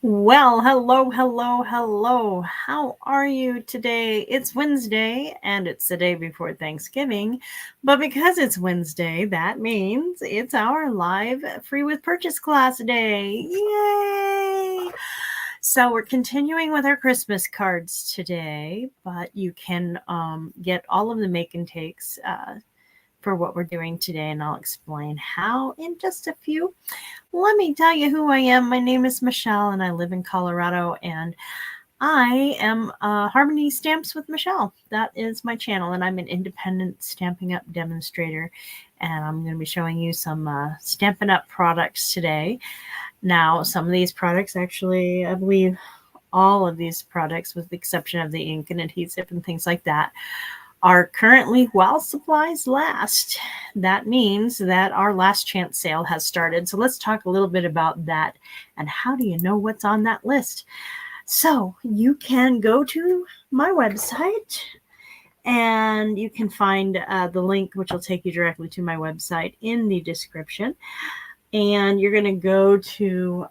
Well, hello, hello, hello. How are you today? It's Wednesday and it's the day before Thanksgiving. But because it's Wednesday, that means it's our live free with purchase class day. Yay! So we're continuing with our Christmas cards today, but you can get all of the make and takes for what we're doing today, and I'll explain how in just a few. Let me tell you who I am. My name is Michelle, and I live in Colorado, and I am Harmony Stamps with Michelle. That is my channel, and I'm an independent Stampin' Up demonstrator, and I'm going to be showing you some Stampin' Up products today. Now, some of these products actually, I believe all of these products, with the exception of the ink and adhesive and things like that, are currently while supplies last. That means that our last chance sale has started. So let's talk a little bit about that and how do you know what's on that list? So you can go to my website and you can find the link, which will take you directly to my website, in the description. And you're going to go to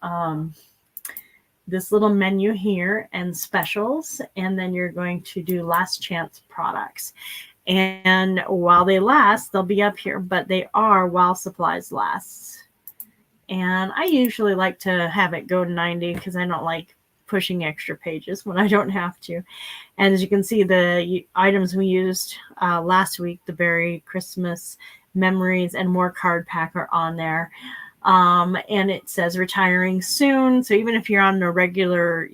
this little menu here and specials, and then you're going to do last chance products. And while they last, they'll be up here, but they are while supplies last. And I usually like to have it go to 90 because I don't like pushing extra pages when I don't have to. And as you can see, the items we used last week, the Beary Christmas Memories and More card pack, are on there. And it says retiring soon. So even if you're on a regular,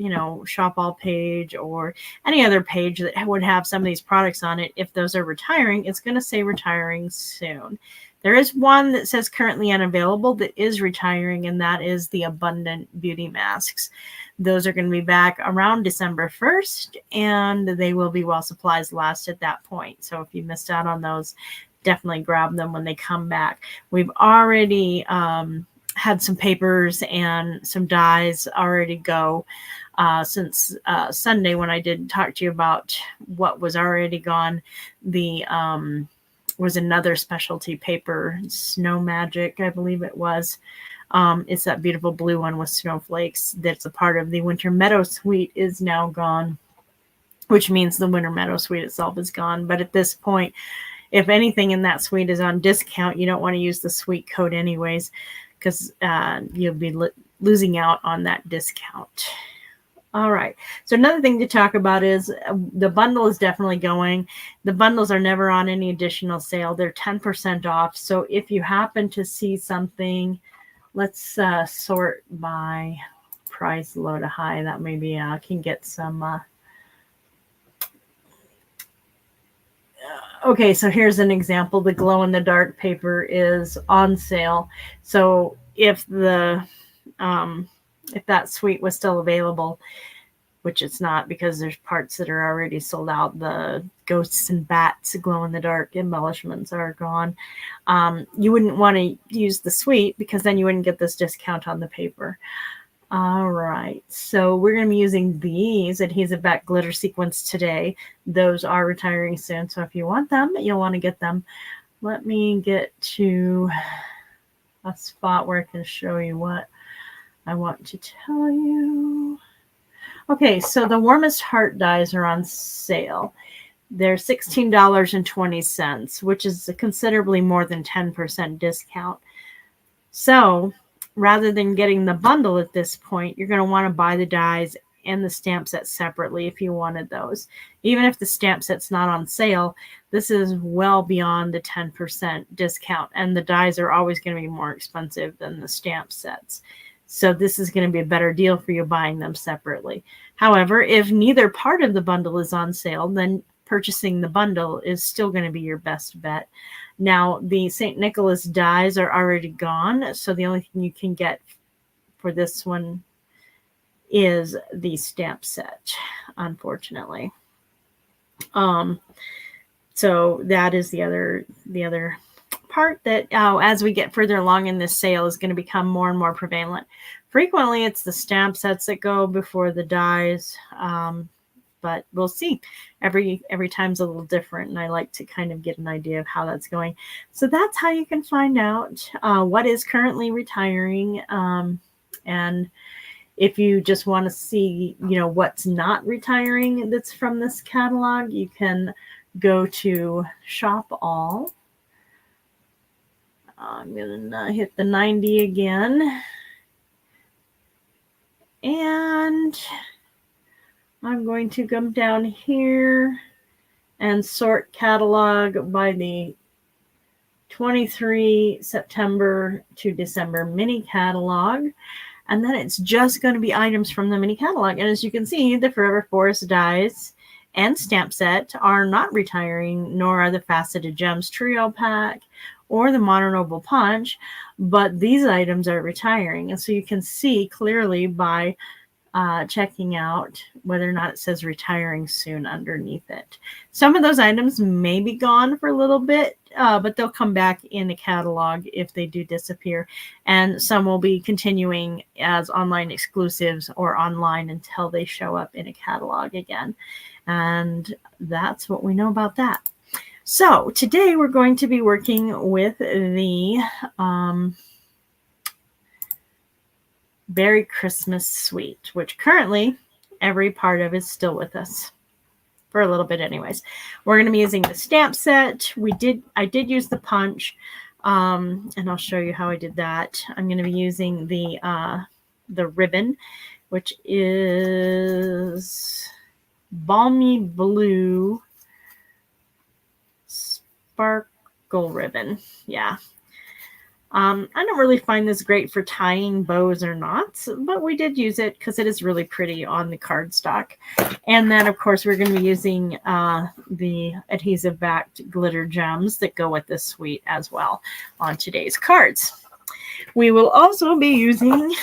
shop all page or any other page that would have some of these products on it, if those are retiring, it's going to say retiring soon. There is one that says currently unavailable that is retiring, and that is the Abundant Beauty Masks. Those are going to be back around December 1st, and they will be while supplies last at that point. So if you missed out on those, definitely grab them when they come back. We've already had some papers and some dies already go since Sunday when I did talk to you about what was already gone. The was another specialty paper, Snow Magic, I believe it was. It's that beautiful blue one with snowflakes that's a part of the Winter Meadow Suite is now gone, which means the Winter Meadow Suite itself is gone. But at this point, if anything in that suite is on discount, you don't want to use the suite code anyways, because you'll be losing out on that discount. All right. So another thing to talk about is the bundle is definitely going. The bundles are never on any additional sale. They're 10% off. So if you happen to see something, let's sort by price low to high. That maybe can get some... Okay, so here's an example. The glow-in-the-dark paper is on sale. So if the if that suite was still available, which it's not because there's parts that are already sold out, the ghosts and bats glow-in-the-dark embellishments are gone. You wouldn't want to use the suite because then you wouldn't get this discount on the paper. All right, so we're going to be using these adhesive back glitter sequins today. Those are retiring soon, so if you want them, you'll want to get them. Let me get to a spot where I can show you what I want to tell you. Okay, so the Warmest Heart dies are on sale. They're $16.20, which is a considerably more than 10% discount. So rather than getting the bundle at this point, you're going to want to buy the dies and the stamp set separately if you wanted those. Even if the stamp set's not on sale, this is well beyond the 10% discount, and the dies are always going to be more expensive than the stamp sets. So this is going to be a better deal for you buying them separately. However, if neither part of the bundle is on sale, then purchasing the bundle is still going to be your best bet. Now, the St. Nicholas dies are already gone, so the only thing you can get for this one is the stamp set, unfortunately. So that is the other part that as we get further along in this sale is going to become more and more prevalent. Frequently, it's the stamp sets that go before the dies. But we'll see. Every time's a little different, and I like to kind of get an idea of how that's going. So that's how you can find out what is currently retiring. And If you just want to see, what's not retiring that's from this catalog, you can go to Shop All. I'm going to hit the 90 again. And I'm going to come down here and sort catalog by the 23 September to December mini catalog. And then it's just going to be items from the mini catalog. And as you can see, the Forever Forest dies and stamp set are not retiring, nor are the Faceted Gems Trio Pack or the Modern Oval Punch, but these items are retiring. And so you can see clearly by checking out whether or not it says retiring soon underneath it. Some of those items may be gone for a little bit, but they'll come back in the catalog if they do disappear. And some will be continuing as online exclusives or online until they show up in a catalog again. And that's what we know about that. So today we're going to be working with the Beary Christmas Suite, which currently every part of is still with us for a little bit anyways. We're going to be using the stamp set. I did use the punch, and I'll show you how I did that. I'm going to be using the ribbon, which is Balmy Blue Sparkle Ribbon. Yeah. I don't really find this great for tying bows or knots, but we did use it because it is really pretty on the cardstock. And then, of course, we're going to be using the adhesive-backed glitter gems that go with this suite as well on today's cards. We will also be using,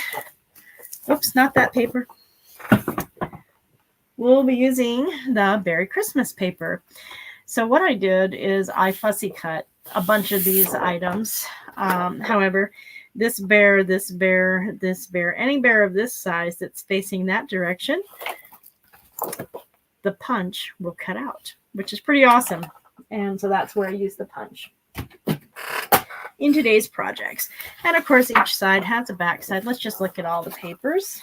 oops, not that paper. We'll be using the Beary Christmas paper. So what I did is I fussy cut a bunch of these items. However, this bear, any bear of this size that's facing that direction, the punch will cut out, which is pretty awesome. And so that's where I use the punch in today's projects. And of course, each side has a back side. Let's just look at all the papers.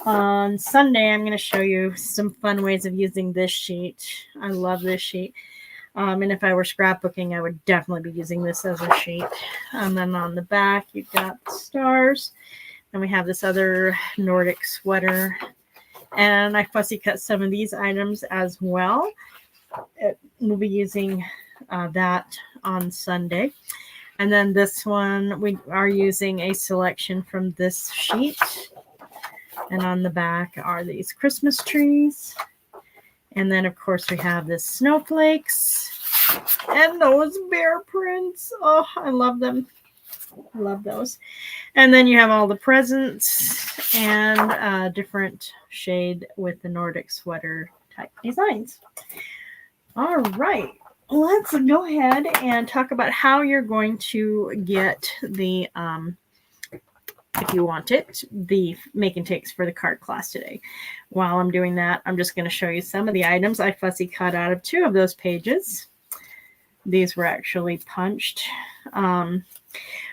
On Sunday, I'm going to show you some fun ways of using this sheet. I love this sheet. And if I were scrapbooking, I would definitely be using this as a sheet. And then on the back, you've got stars. And we have this other Nordic sweater. And I fussy cut some of these items as well. We'll be using that on Sunday. And then this one, we are using a selection from this sheet. And on the back are these Christmas trees. And then, of course, we have the snowflakes and those bear prints. Oh, I love them. I love those. And then you have all the presents and different shade with the Nordic sweater type designs. All right. Let's go ahead and talk about how you're going to get the if you want it, the make and takes for the card class today. While I'm doing that, I'm just going to show you some of the items I fussy cut out of 2 of those pages. These were actually punched.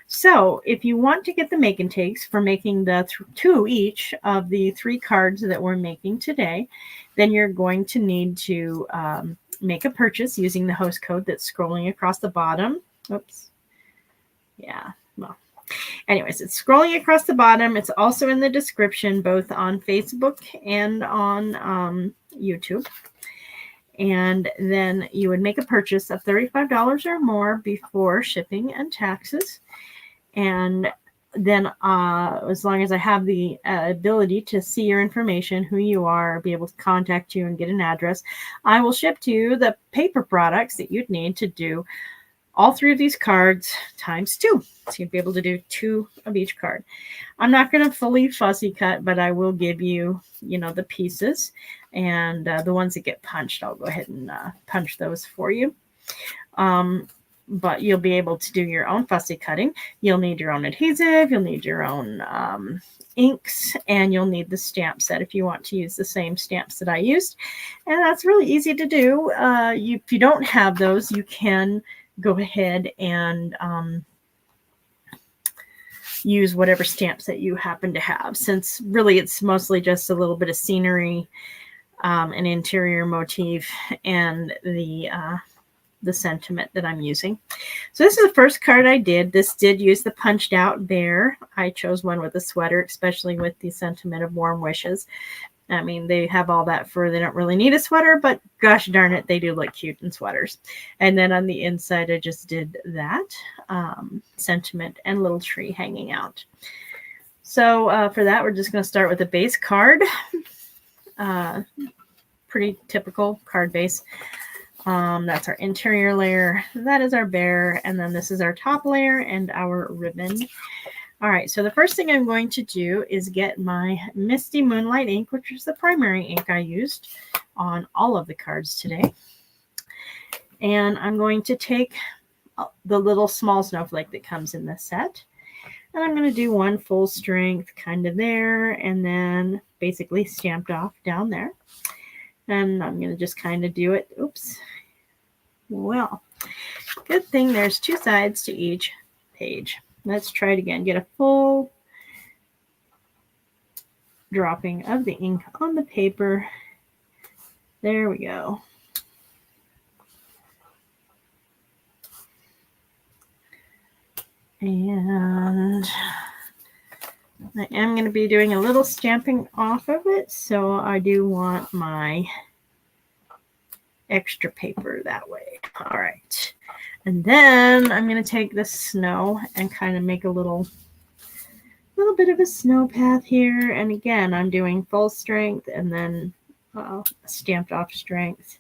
So if you want to get the make and takes for making the 2 each of the 3 cards that we're making today, then you're going to need to make a purchase using the host code that's scrolling across the bottom. Oops. Yeah, well. Anyways, it's scrolling across the bottom. It's also in the description, both on Facebook and on YouTube. And then you would make a purchase of $35 or more before shipping and taxes. And then as long as I have the ability to see your information, who you are, be able to contact you and get an address, I will ship to you the paper products that you'd need to do all 3 of these cards times 2. So you'd be able to do 2 of each card. I'm not going to fully fussy cut, but I will give you, the pieces. And the ones that get punched, I'll go ahead and punch those for you. But you'll be able to do your own fussy cutting. You'll need your own adhesive. You'll need your own inks. And you'll need the stamp set if you want to use the same stamps that I used. And that's really easy to do. If you don't have those, you can go ahead and use whatever stamps that you happen to have, since really it's mostly just a little bit of scenery, an interior motif, and the sentiment that I'm using. So this is the first card I did. This did use the punched out bear. I chose one with a sweater, especially with the sentiment of warm wishes. I mean, they have all that fur. They don't really need a sweater, but gosh darn it, they do look cute in sweaters. And then on the inside, I just did that sentiment and little tree hanging out. So for that, we're just going to start with a base card. Pretty typical card base. That's our interior layer. That is our bear. And then this is our top layer and our ribbon. All right, so the first thing I'm going to do is get my Misty Moonlight ink, which is the primary ink I used on all of the cards today. And I'm going to take the little small snowflake that comes in this set. And I'm going to do one full strength kind of there, and then basically stamped off down there. And I'm going to just kind of do it. Oops. Well, good thing there's two sides to each page. Let's try it again. Get a full dropping of the ink on the paper. There we go. And I am going to be doing a little stamping off of it, so I do want my extra paper that way. All right. And then I'm going to take this snow and kind of make a little bit of a snow path here. And again, I'm doing full strength and then stamped off strength.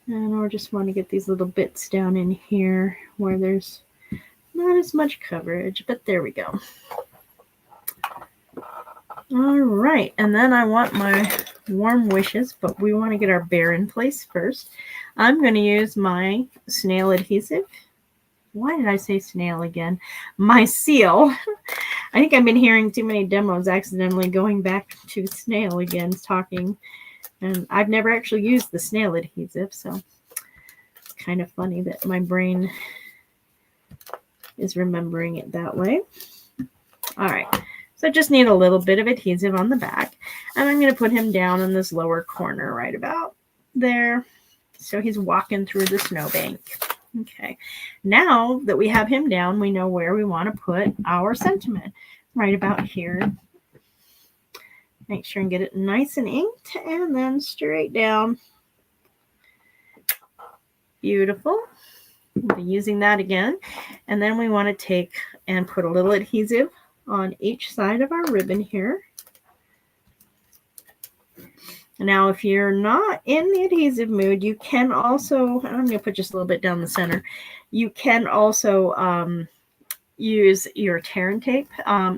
And I just want to get these little bits down in here where there's not as much coverage, but there we go. All right, and then I want my warm wishes, but we want to get our bear in place first. I'm going to use my snail adhesive. Why did I say snail again? My seal. I think I've been hearing too many demos accidentally going back to snail again, talking. And I've never actually used the snail adhesive, so it's kind of funny that my brain is remembering it that way. All right. So I just need a little bit of adhesive on the back, and I'm going to put him down in this lower corner right about there. So he's walking through the snowbank. Okay. Now that we have him down, we know where we want to put our sentiment, right about here. Make sure and get it nice and inked, and then straight down. Beautiful. We'll be using that again. And then we want to take and put a little adhesive on each side of our ribbon here. Now, if you're not in the adhesive mood, you can also, I'm going to put just a little bit down the center. You can also use your tear and tape.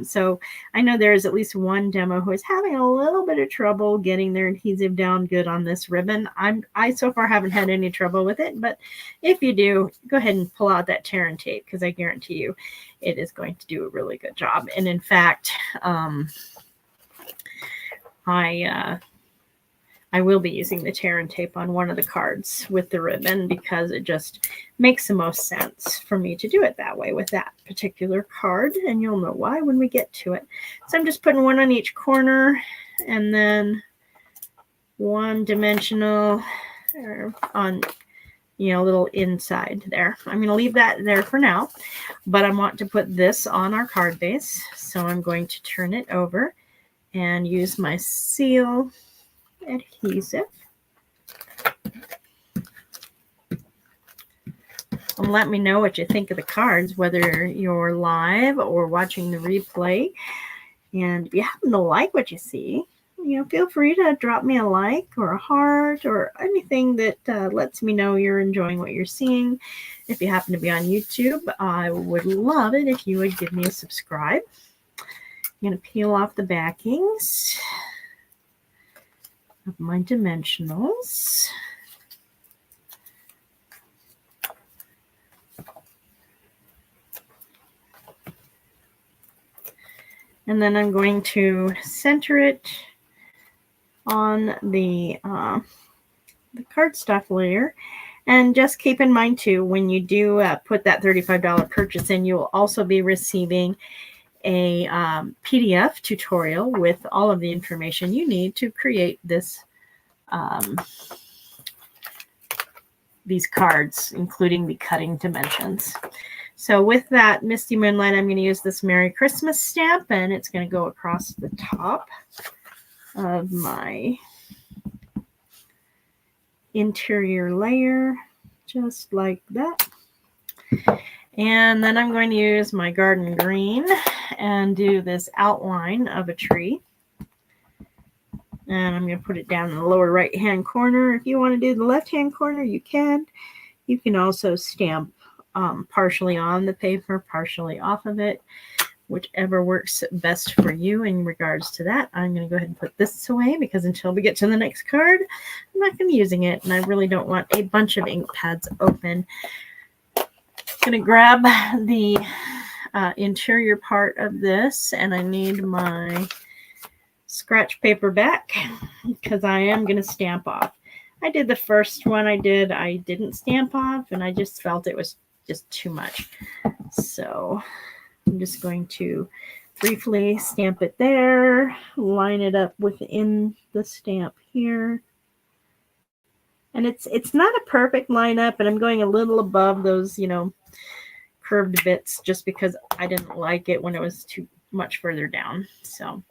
So I know there is at least one demo who is having a little bit of trouble getting their adhesive down good on this ribbon. I so far haven't had any trouble with it, but if you do, go ahead and pull out that tear and tape, because I guarantee you it is going to do a really good job. And in fact, I will be using the tear and tape on one of the cards with the ribbon, because it just makes the most sense for me to do it that way with that particular card, and you'll know why when we get to it. So I'm just putting one on each corner, and then one dimensional on, little inside there. I'm going to leave that there for now, but I want to put this on our card base. So I'm going to turn it over and use my seal adhesive. And let me know what you think of the cards, whether you're live or watching the replay. And if you happen to like what you see, feel free to drop me a like or a heart or anything that lets me know you're enjoying what you're seeing. If you happen to be on YouTube, I would love it if you would give me a subscribe. I'm going to peel off the backings of my dimensionals. And then I'm going to center it on the cardstock layer. And just keep in mind too, when you do put that $35 purchase in, you will also be receiving a PDF tutorial with all of the information you need to create this these cards, including the cutting dimensions. So with that Misty Moonlight, I'm going to use this Merry Christmas stamp, and it's going to go across the top of my interior layer, just like that. And then I'm going to use my garden green and do this outline of a tree. And I'm going to put it down in the lower right-hand corner. If you want to do the left-hand corner, you can. You can also stamp partially on the paper, partially off of it, whichever works best for you in regards to that. I'm going to go ahead and put this away because until we get to the next card, I'm not going to be using it, and I really don't want a bunch of ink pads open. I'm going to grab the interior part of this, and I need my scratch paper back because I am going to stamp off. I did the first one I didn't stamp off, and I just felt it was just too much. So I'm just going to briefly stamp it there, line it up within the stamp here. And it's not a perfect lineup, and I'm going a little above those, curved bits just because I didn't like it when it was too much further down. So I'm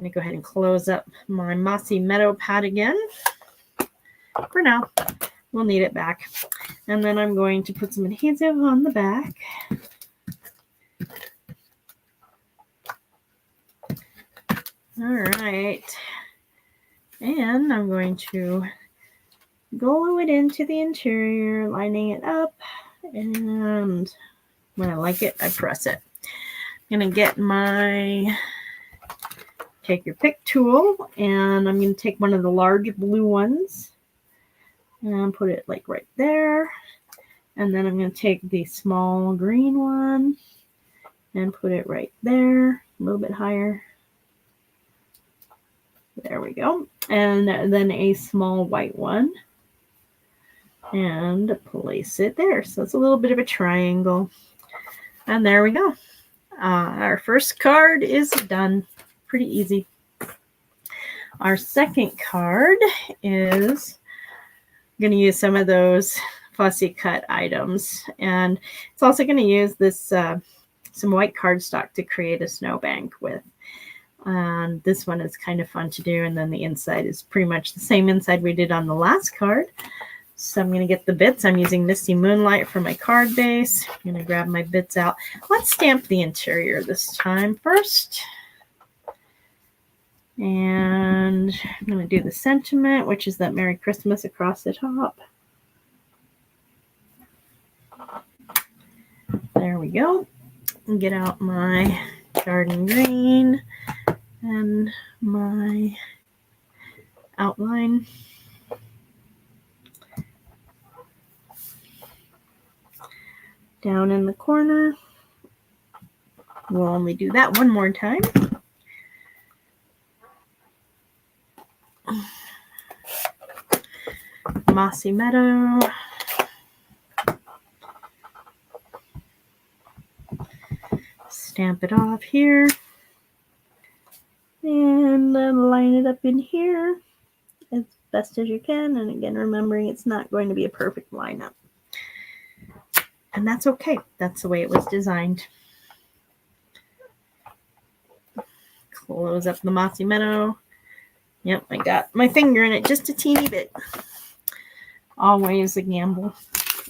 going to go ahead and close up my Mossy Meadow pad again. For now, we'll need it back. And then I'm going to put some adhesive on the back. All right. And I'm going to glue it into the interior, lining it up. And when I like it, I press it. I'm going to get my take your pick tool, and I'm going to take one of the large blue ones and put it like right there. And then I'm going to take the small green one and put it right there, a little bit higher. There we go. And then a small white one and place it there. So it's a little bit of a triangle. And there we go. Our first card is done. Pretty easy. Our second card is going to use some of those fussy cut items, and it's also going to use this some white cardstock to create a snowbank with. And this one is kind of fun to do, and then the inside is pretty much the same inside we did on the last card. So I'm going to get the bits. I'm using Misty Moonlight for my card base. I'm going to grab my bits out. Let's stamp the interior this time first. And I'm going to do the sentiment, which is that Merry Christmas across the top. There we go. And get out my garden green and my outline. Down in the corner. We'll only do that one more time. Mossy Meadow. Stamp it off here. And then line it up in here as best as you can. And again, remembering it's not going to be a perfect lineup. And that's okay. That's the way it was designed. Close up the Mossy Meadow. Yep, I got my finger in it just a teeny bit. Always a gamble.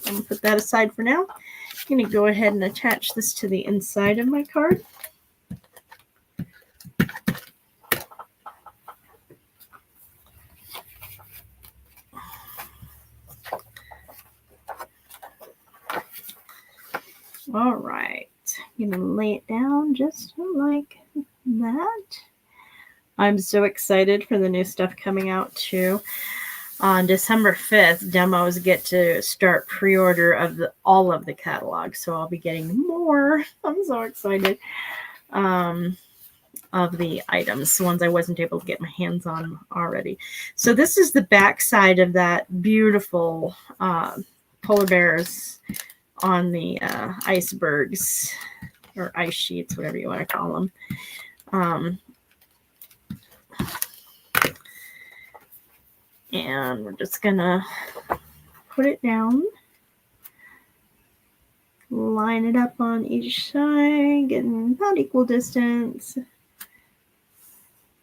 I'm going to put that aside for now. I'm going to go ahead and attach this to the inside of my card. All right. I'm going to lay it down just like that. I'm so excited for the new stuff coming out too. On December 5th, demos get to start pre-order of all of the catalog, so I'll be getting more. I'm so excited of the items, the ones I wasn't able to get my hands on already. So this is the back side of that beautiful polar bears on the icebergs or ice sheets, whatever you want to call them. And we're just gonna put it down, line it up on each side, getting about equal distance.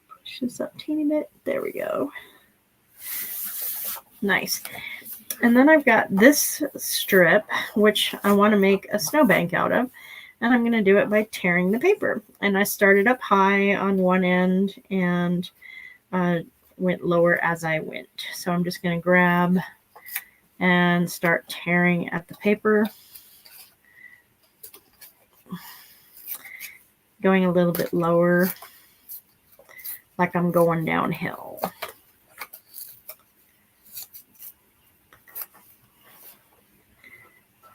Push this up a teeny bit. There we go. Nice. And then I've got this strip, which I want to make a snowbank out of. And I'm going to do it by tearing the paper. And I started up high on one end and went lower as I went. So I'm just going to grab and start tearing at the paper. Going a little bit lower, like I'm going downhill.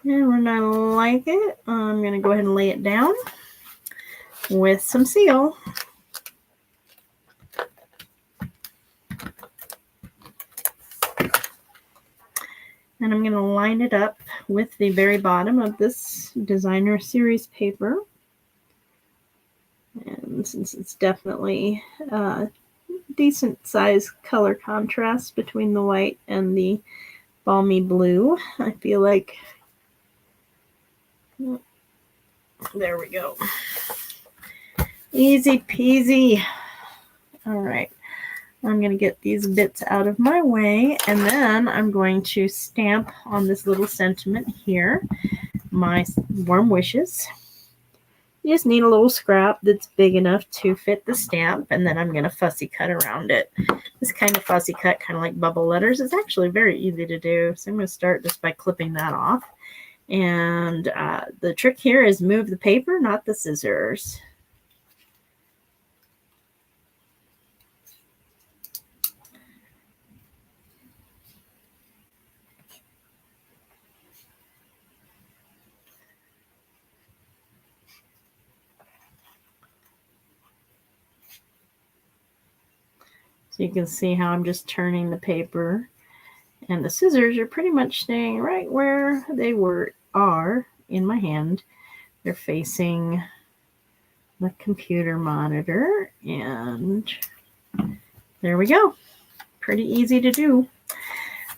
And when I like it, I'm going to go ahead and lay it down with some seal. And I'm going to line it up with the very bottom of this designer series paper. And since it's definitely a decent size color contrast between the white and the balmy blue, I feel like, there we go. Easy peasy. All right. I'm going to get these bits out of my way, and then I'm going to stamp on this little sentiment here, my warm wishes. You just need a little scrap that's big enough to fit the stamp, and then I'm going to fussy cut around it. This kind of fussy cut, kind of like bubble letters, is actually very easy to do. So I'm going to start just by clipping that off. And the trick here is move the paper, not the scissors. So you can see how I'm just turning the paper, and the scissors are pretty much staying right where they are in my hand. They're facing the computer monitor, and there we go. Pretty easy to do.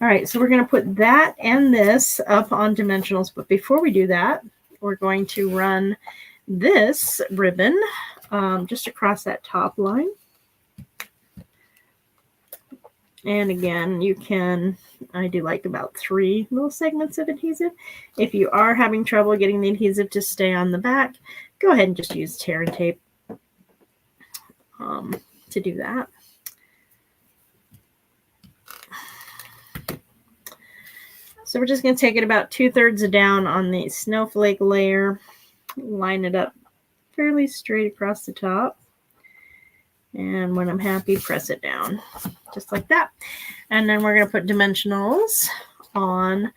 All right, so we're going to put that and this up on dimensionals, but before we do that, we're going to run this ribbon just across that top line. And again, you can, I do like about 3 little segments of adhesive. If you are having trouble getting the adhesive to stay on the back, go ahead and just use tear and tape to do that. So we're just going to take it about 2/3 down on the snowflake layer, line it up fairly straight across the top. And when I'm happy, press it down, just like that. And then we're going to put dimensionals on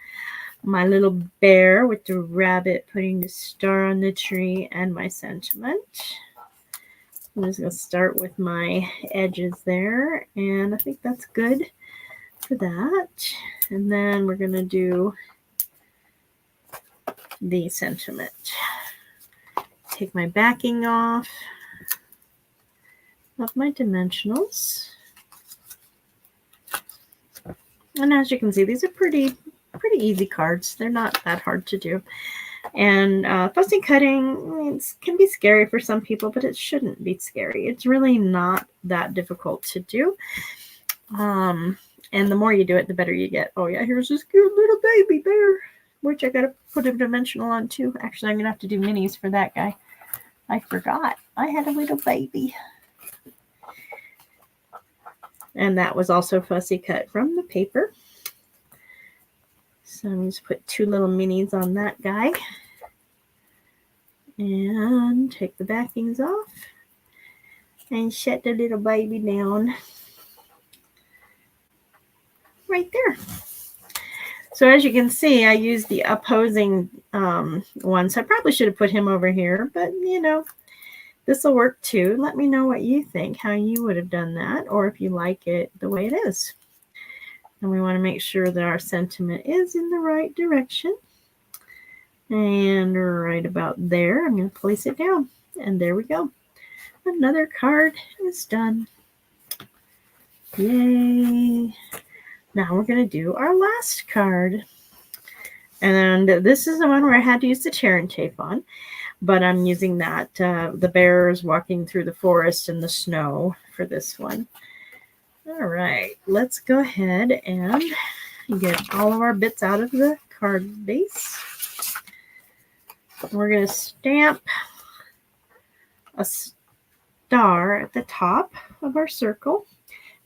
my little bear with the rabbit putting the star on the tree and my sentiment. I'm just going to start with my edges there, and I think that's good for that. And then we're going to do the sentiment. Take my backing off of my dimensionals. And as you can see, these are pretty easy cards. They're not that hard to do. And fussy cutting can be scary for some people, but it shouldn't be scary. It's really not that difficult to do. And the more you do it, the better you get. Oh yeah, here's this cute little baby bear, which I gotta put a dimensional on too. Actually, I'm gonna have to do minis for that guy. I forgot I had a little baby. And that was also fussy cut from the paper. So I'm just put 2 little minis on that guy. And take the backings off. And set the little baby down. Right there. So as you can see, I used the opposing one. So I probably should have put him over here. But, you know, this will work too. Let me know what you think, how you would have done that, or if you like it the way it is. And we want to make sure that our sentiment is in the right direction. And right about there, I'm going to place it down. And there we go. Another card is done. Yay. Now we're going to do our last card. And this is the one where I had to use the tear and tape on. But I'm using that, the bears walking through the forest in the snow for this one. All right, let's go ahead and get all of our bits out of the card base. We're going to stamp a star at the top of our circle.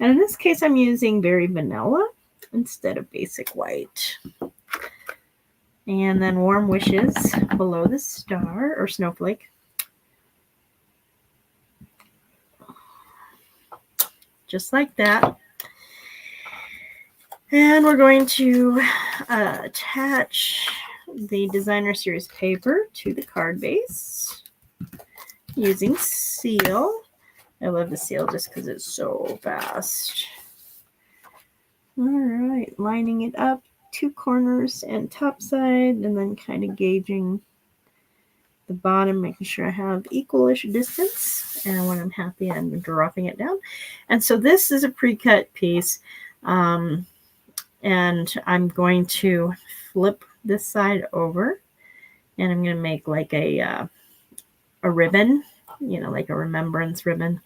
And in this case, I'm using Beary Vanilla instead of Basic White. And then Warm Wishes below the star or snowflake. Just like that. And we're going to attach the Designer Series paper to the card base using seal. I love the seal just because it's so fast. All right, lining it up, 2 corners and top side, and then kind of gauging the bottom, making sure I have equal-ish distance. And when I'm happy, I'm dropping it down. And so this is a pre-cut piece. And I'm going to flip this side over, and I'm going to make like a ribbon, like a remembrance ribbon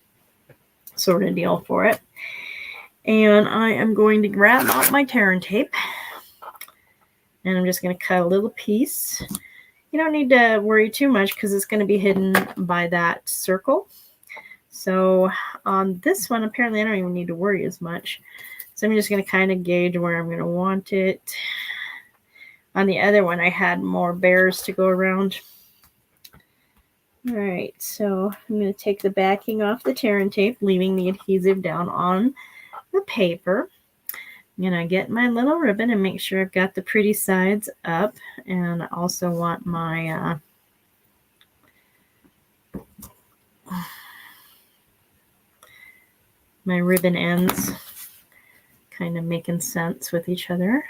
sort of deal for it. And I am going to grab out my tear and tape, and I'm just going to cut a little piece. You don't need to worry too much because it's going to be hidden by that circle. So on this one, apparently I don't even need to worry as much. So I'm just going to kind of gauge where I'm going to want it. On the other one, I had more bears to go around. All right, so I'm going to take the backing off the tear and tape, leaving the adhesive down on the paper. I'm going to get my little ribbon and make sure I've got the pretty sides up. And I also want my my ribbon ends kind of making sense with each other.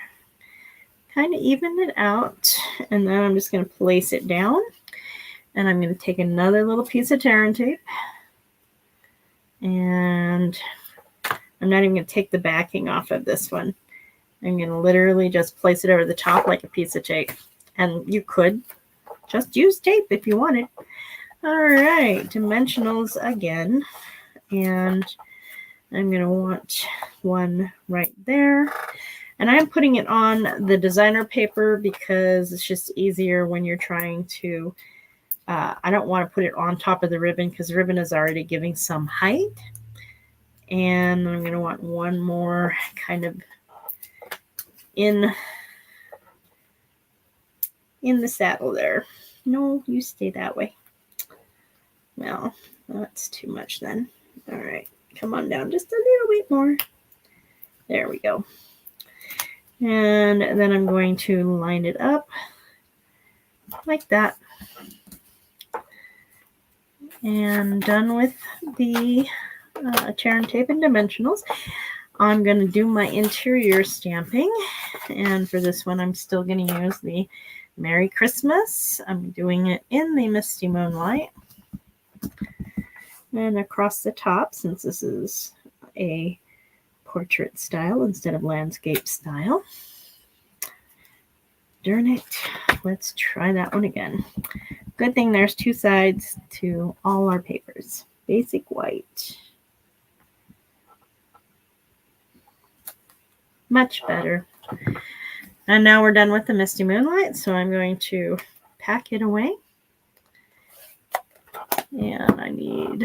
Kind of even it out, and then I'm just going to place it down, and I'm going to take another little piece of tear and tape, and I'm not even going to take the backing off of this one. I'm going to literally just place it over the top like a piece of tape, and you could just use tape if you wanted. All right, dimensionals again, and I'm going to want one right there. And I'm putting it on the designer paper because it's just easier when you're trying to, I don't want to put it on top of the ribbon because the ribbon is already giving some height. And I'm going to want one more kind of in the saddle there. No, you stay that way. Well, that's too much then. All right, come on down just a little bit more. There we go. And then I'm going to line it up like that. And done with the tear and tape and dimensionals. I'm going to do my interior stamping. And for this one, I'm still going to use the Merry Christmas. I'm doing it in the Misty Moonlight. And across the top, since this is a portrait style instead of landscape style. Darn it. Let's try that one again. Good thing there's 2 sides to all our papers. Basic White. Much better. And now we're done with the Misty Moonlight, so I'm going to pack it away. And I need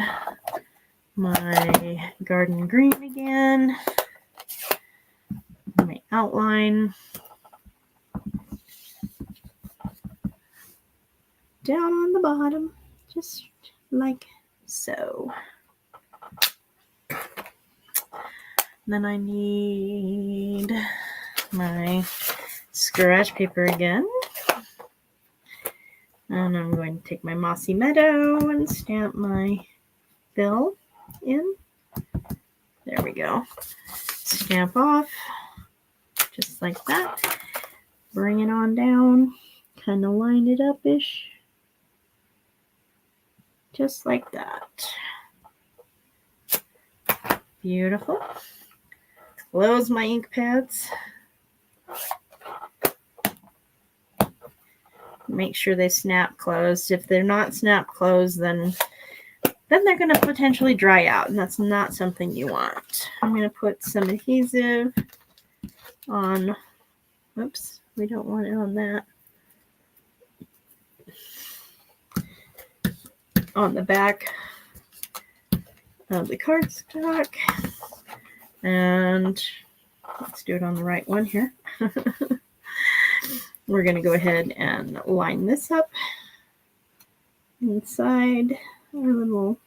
my garden green again. My outline. Down on the bottom, just like so. Then I need my scratch paper again. And I'm going to take my Mossy Meadow and stamp my fill in. There we go. Stamp off. just like that. Bring it on down, kind of line it up-ish, just like that. Beautiful. Close my ink pads. Make sure they snap closed. If they're not snap closed, then they're going to potentially dry out, and that's not something you want. I'm going to put some adhesive on. Oops, we don't want it on that. On the back of the cardstock. And let's do it on the right one here. We're going to go ahead and line this up inside our little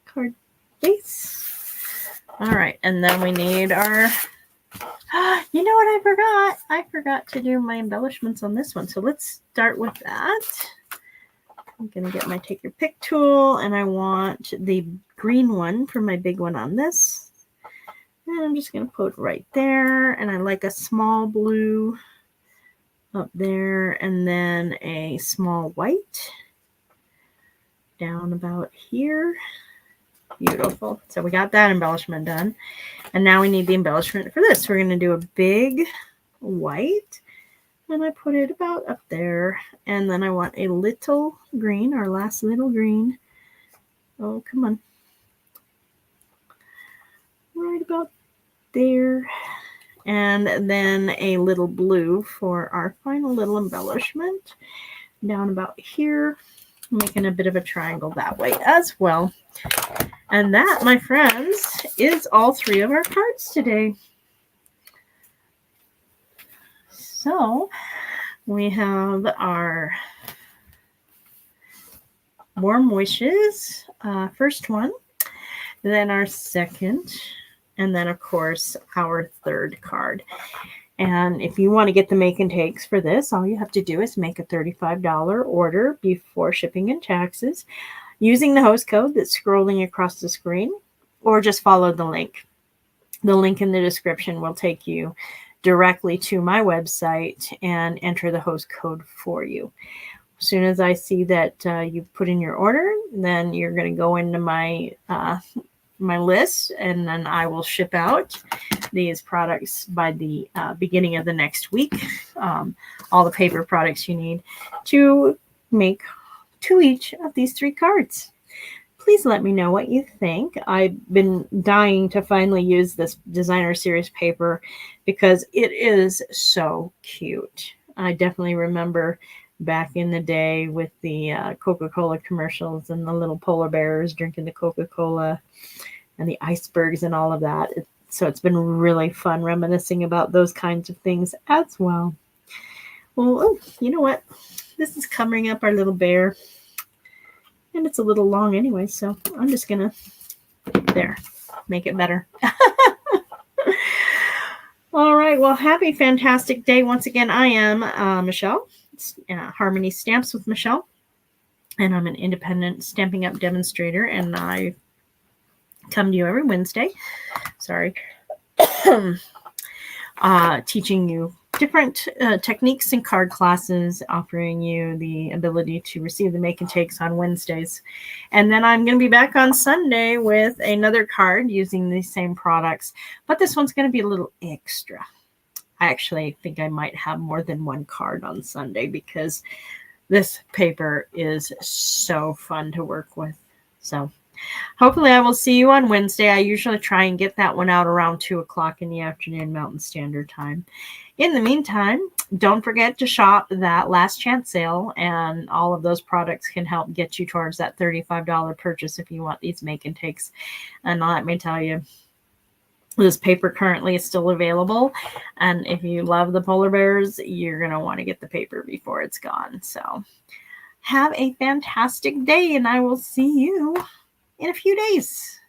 card base. All right, and then we need our, you know what I forgot? I forgot to do my embellishments on this one. So let's start with that. I'm going to get my take your pick tool, and I want the green one for my big one on this. And I'm just going to put right there, and I like a small blue up there, and then a small white down about here. Beautiful. So we got that embellishment done. And now we need the embellishment for this. We're going to do a big white, and I put it about up there. And then I want a little green, our last little green. Oh, come on. Right about there. And then a little blue for our final little embellishment down about here, making a bit of a triangle that way as well. And that, my friends, is all 3 of our cards today. So we have our warm wishes, first one, then our second, and then, of course, our third card. And if you want to get the make and takes for this, all you have to do is make a $35 order before shipping and taxes using the host code that's scrolling across the screen, or just follow the link. The link in the description will take you directly to my website and enter the host code for you. As soon as I see that you've put in your order, then you're going to go into my my list, and then I will ship out these products by the beginning of the next week. All the paper products you need to make 2 each of these 3 cards. Please let me know what you think. I've been dying to finally use this designer series paper because it is so cute. I definitely remember back in the day with the Coca-Cola commercials and the little polar bears drinking the Coca-Cola and the icebergs and all of that. So it's been really fun reminiscing about those kinds of things as well. Well, oh, you know what? This is covering up our little bear. And it's a little long anyway, so I'm just going to, make it better. All right, well, happy fantastic day. Once again, I am Michelle, Harmony Stamps with Michelle, and I'm an independent Stampin' Up! Demonstrator, and I come to you every Wednesday. Teaching you different techniques and card classes, offering you the ability to receive the make and takes on Wednesdays. And then I'm going to be back on Sunday with another card using these same products, but this one's going to be a little extra. I actually think I might have more than one card on Sunday because this paper is so fun to work with. So hopefully I will see you on Wednesday. I usually try and get that one out around 2 o'clock in the afternoon Mountain Standard Time. In the meantime, don't forget to shop that last chance sale, and all of those products can help get you towards that $35 purchase if you want these make and takes. And let me tell you, this paper currently is still available, and if you love the polar bears, you're going to want to get the paper before it's gone. So have a fantastic day, and I will see you in a few days.